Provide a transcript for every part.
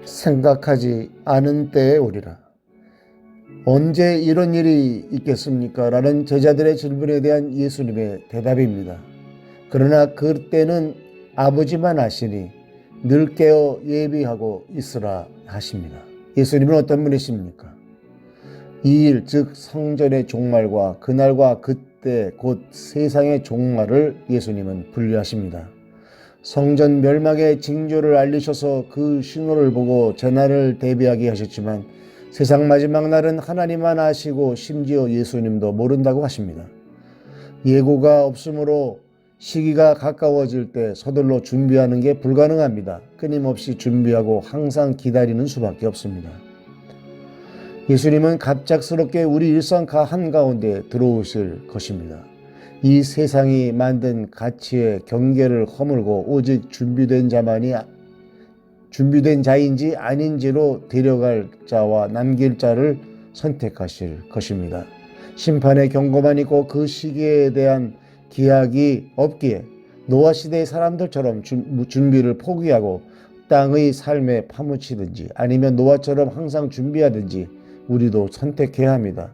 생각하지 않은 때에 오리라. 언제 이런 일이 있겠습니까? 라는 제자들의 질문에 대한 예수님의 대답입니다. 그러나 그때는 아버지만 아시니 늘 깨어 예비하고 있으라 하십니다. 예수님은 어떤 분이십니까? 이 일, 즉 성전의 종말과 그날과 그때 곧 세상의 종말을 예수님은 분류하십니다. 성전 멸망의 징조를 알리셔서 그 신호를 보고 재난을 대비하게 하셨지만 세상 마지막 날은 하나님만 아시고 심지어 예수님도 모른다고 하십니다. 예고가 없으므로 시기가 가까워질 때 서둘러 준비하는 게 불가능합니다. 끊임없이 준비하고 항상 기다리는 수밖에 없습니다. 예수님은 갑작스럽게 우리 일상 한가운데 들어오실 것입니다. 이 세상이 만든 가치의 경계를 허물고 오직 준비된 자인지 아닌지로 데려갈 자와 남길 자를 선택하실 것입니다. 심판의 경고만 있고 그 시기에 대한 기약이 없기에 노아 시대의 사람들처럼 준비를 포기하고 땅의 삶에 파묻히든지 아니면 노아처럼 항상 준비하든지 우리도 선택해야 합니다.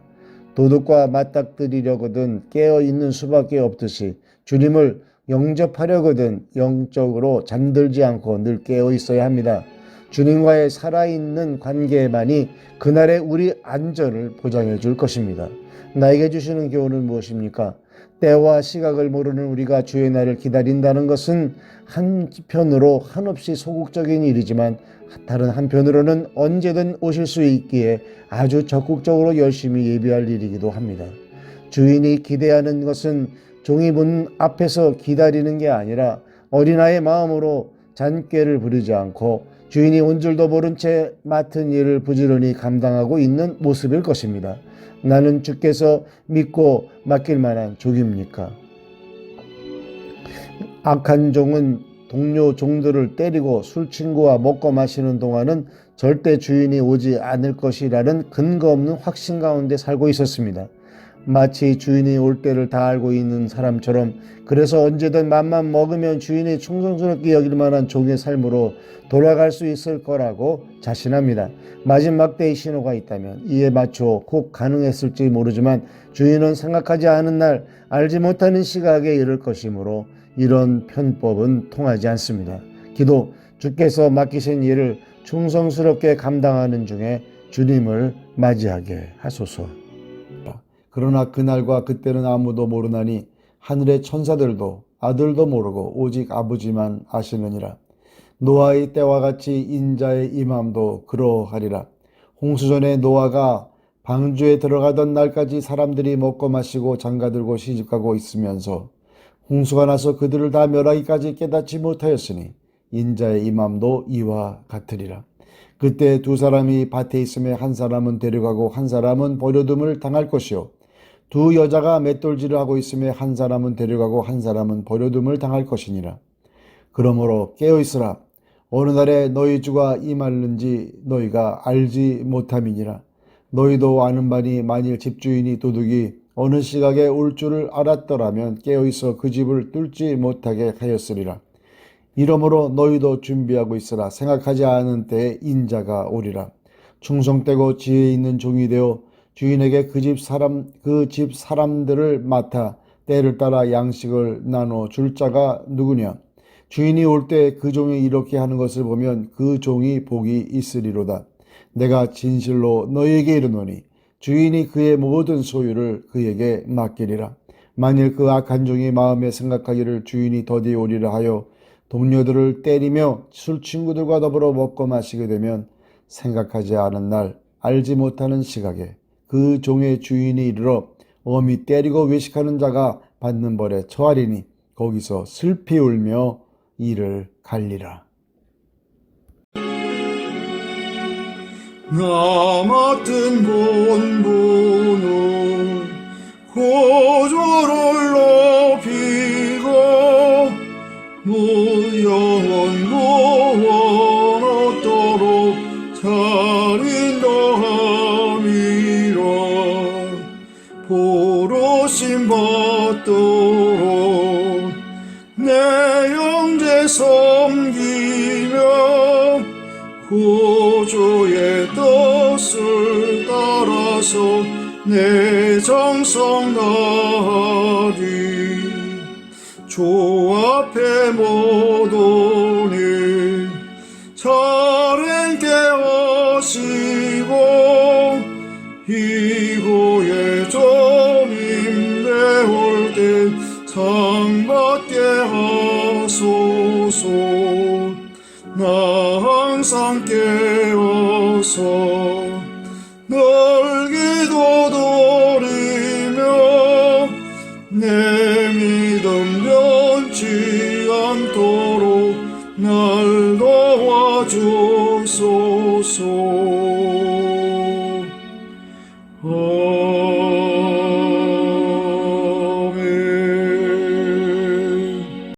도둑과 맞닥뜨리려거든 깨어있는 수밖에 없듯이 주님을 영접하려거든 영적으로 잠들지 않고 늘 깨어있어야 합니다. 주님과의 살아있는 관계만이 그날의 우리 안전을 보장해 줄 것입니다. 나에게 주시는 교훈은 무엇입니까? 때와 시각을 모르는 우리가 주의 날을 기다린다는 것은 한편으로 한없이 소극적인 일이지만 다른 한편으로는 언제든 오실 수 있기에 아주 적극적으로 열심히 예비할 일이기도 합니다. 주인이 기대하는 것은 종이 문 앞에서 기다리는 게 아니라 어린아이의 마음으로 잔꾀를 부리지 않고 주인이 온 줄도 모른 채 맡은 일을 부지런히 감당하고 있는 모습일 것입니다. 나는 주께서 믿고 맡길 만한 종입니까? 악한 종은 동료 종들을 때리고 술 친구와 먹고 마시는 동안은 절대 주인이 오지 않을 것이라는 근거 없는 확신 가운데 살고 있었습니다. 마치 주인이 올 때를 다 알고 있는 사람처럼 그래서 언제든 맘만 먹으면 주인이 충성스럽게 여길 만한 종의 삶으로 돌아갈 수 있을 거라고 자신합니다. 마지막 때의 신호가 있다면 이에 맞춰 꼭 가능했을지 모르지만 주인은 생각하지 않은 날 알지 못하는 시각에 이를 것이므로 이런 편법은 통하지 않습니다. 기도, 주께서 맡기신 일을 충성스럽게 감당하는 중에 주님을 맞이하게 하소서. 그러나 그날과 그때는 아무도 모르나니 하늘의 천사들도 아들도 모르고 오직 아버지만 아시느니라. 노아의 때와 같이 인자의 임함도 그러하리라. 홍수전에 노아가 방주에 들어가던 날까지 사람들이 먹고 마시고 장가들고 시집가고 있으면서 홍수가 나서 그들을 다 멸하기까지 깨닫지 못하였으니 인자의 임함도 이와 같으리라. 그때 두 사람이 밭에 있음에 한 사람은 데려가고 한 사람은 버려둠을 당할 것이요 두 여자가 맷돌질을 하고 있음에 한 사람은 데려가고 한 사람은 버려둠을 당할 것이니라. 그러므로 깨어있으라. 어느 날에 너희 주가 임하는지 너희가 알지 못함이니라. 너희도 아는 바니 만일 집주인이 도둑이 어느 시각에 올 줄을 알았더라면 깨어있어 그 집을 뚫지 못하게 하였으리라. 이러므로 너희도 준비하고 있으라. 생각하지 않은 때에 인자가 오리라. 충성되고 지혜 있는 종이 되어 주인에게 그 집 사람들을 맡아 때를 따라 양식을 나눠 줄 자가 누구냐? 주인이 올 때 그 종이 이렇게 하는 것을 보면 그 종이 복이 있으리로다. 내가 진실로 너희에게 이르노니 주인이 그의 모든 소유를 그에게 맡기리라. 만일 그 악한 종이 마음에 생각하기를 주인이 더디 오리라 하여 동료들을 때리며 술 친구들과 더불어 먹고 마시게 되면 생각하지 않은 날 알지 못하는 시각에 그 종의 주인이 이르러 엄히 때리고 외식하는 자가 받는 벌에 처하리니 거기서 슬피 울며 이를 갈리라. 나 맡은 본분은 고조를 높이고 무영원 무원하도록 차린다 함이라. 보로심 받도록 내 형제 섬기며 구주의 뜻을 따라서 내 정성 다하리. 주 앞에 못 오니 차례 깨하시고 이후에 주님 내올 때 상 받게 하소서. 나 항상 깨어서 널 기도 드리며 내 믿음 변치 않도록 날 도와주소서.